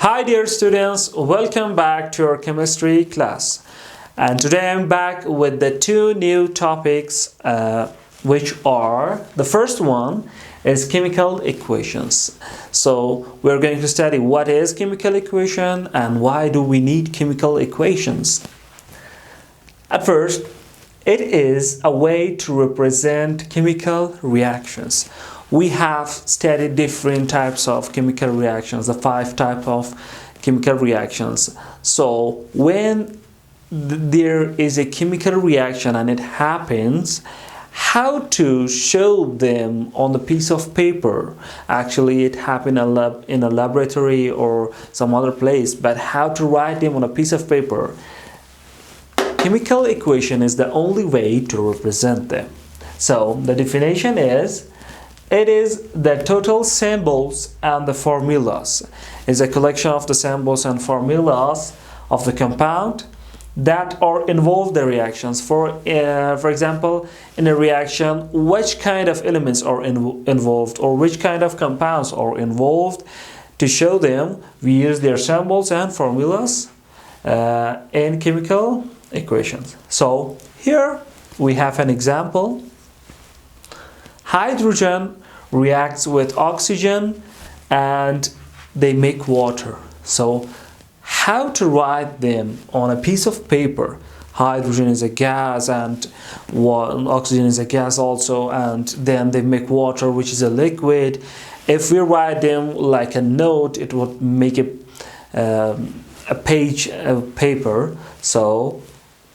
Hi dear students, welcome back to our chemistry class. And today I'm back with the two new topics which are, the first one is chemical equations. So we're going to study what is chemical equation and why do we need chemical equations. At first, it is a way to represent chemical reactions. We have studied different types of chemical reactions, the 5 types of chemical reactions. So when there is a chemical reaction and it happens, how to show them on a piece of paper. Actually, it happened in a laboratory or some other place, but how to write them on a piece of paper. Chemical equation is the only way to represent them. So the definition is, it is the total symbols and the formulas. It's a collection of the symbols and formulas of the compound that are involved in reactions. For example, in a reaction, which kind of elements are involved or which kind of compounds are involved. To show them, we use their symbols and formulas in chemical equations. So here we have an example. Hydrogen reacts with oxygen and they make water. So how to write them on a piece of paper? Hydrogen is a gas and oxygen is a gas also, and then they make water, which is a liquid. If we write them like a note, it would make a page of paper. So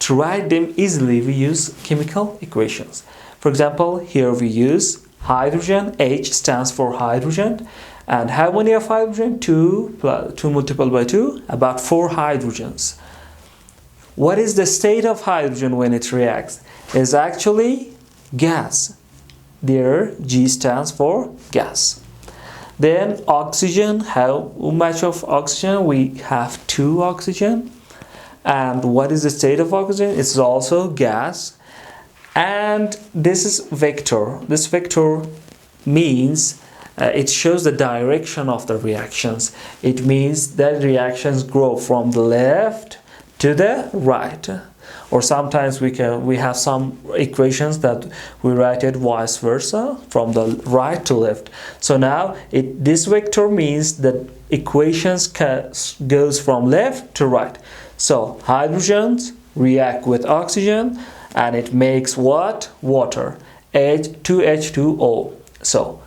to write them easily, we use chemical equations. For example, here we use hydrogen. H stands for hydrogen. And how many of hydrogen? 2 multiplied by 2, about 4 hydrogens. What is the state of hydrogen when it reacts? It's actually gas. There, G stands for gas. Then oxygen, how much of oxygen? We have 2 oxygen. And what is the state of oxygen? It's also gas. And this is vector. This vector means it shows the direction of the reactions. It means that reactions grow from the left to the right. Or sometimes we have some equations that we write it vice versa, from the right to left. So now this vector means that equations goes from left to right. So hydrogens react with oxygen and it makes what? Water. H2H2O. So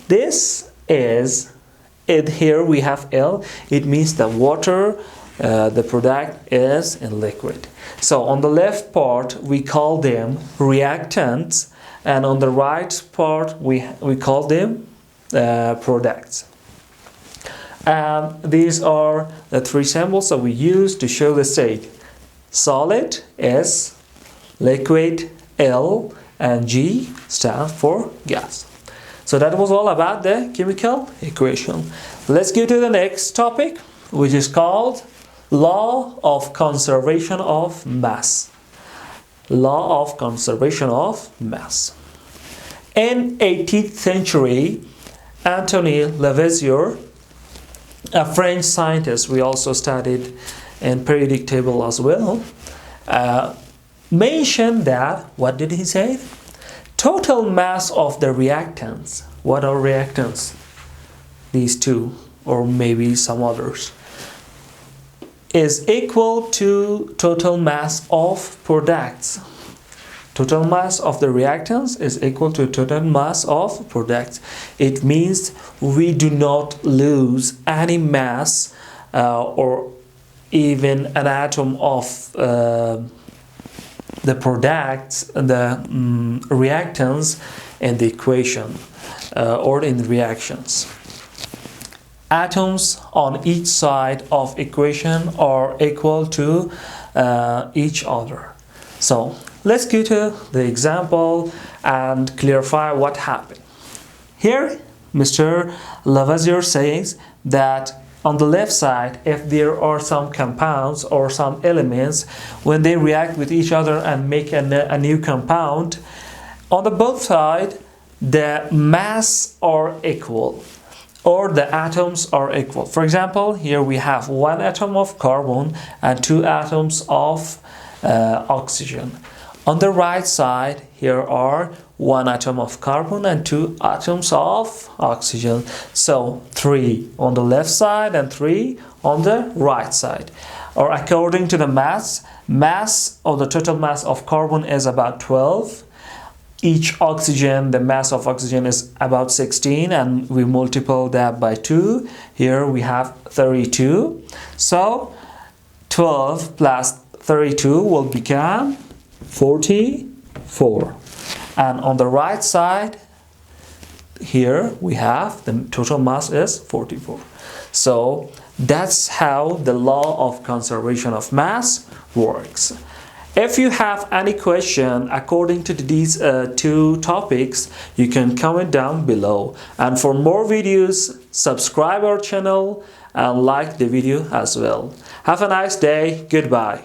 this is it. Here we have L. It means the water, the product is in liquid. So on the left part we call them reactants, and on the right part we call them products. And these are the 3 symbols that we use to show the state. Solid, S, liquid, L, and G stand for gas. So that was all about the chemical equation. Let's go to the next topic, which is called law of conservation of mass. Law of conservation of mass. In 18th century, Antoine Lavoisier, a French scientist we also studied in periodic table as well, mentioned that, what did he say? Total mass of the reactants. What are reactants? These 2, or maybe some others, is equal to total mass of products. Total mass of the reactants is equal to total mass of products. It means we do not lose any mass or even an atom of the products, the reactants in the equation or in the reactions. Atoms on each side of equation are equal to each other. So let's go to the example and clarify what happened. Here, Mr. Lavoisier says that on the left side, if there are some compounds or some elements, when they react with each other and make a new compound, on the both sides, the mass are equal. or the atoms are equal. For example, here we have one atom of carbon and two atoms of oxygen. On the right side, here are one atom of carbon and two atoms of oxygen. So 3 on the left side and 3 on the right side. Or according to the mass or the total mass of carbon is about 12. Each oxygen, the mass of oxygen is about 16, and we multiply that by 2. Here we have 32. So 12 plus 32 will become 44. And on the right side, here we have the total mass is 44. So that's how the law of conservation of mass works. If you have any question according to these two topics, you can comment down below. And for more videos, subscribe our channel and like the video as well. Have a nice day. Goodbye.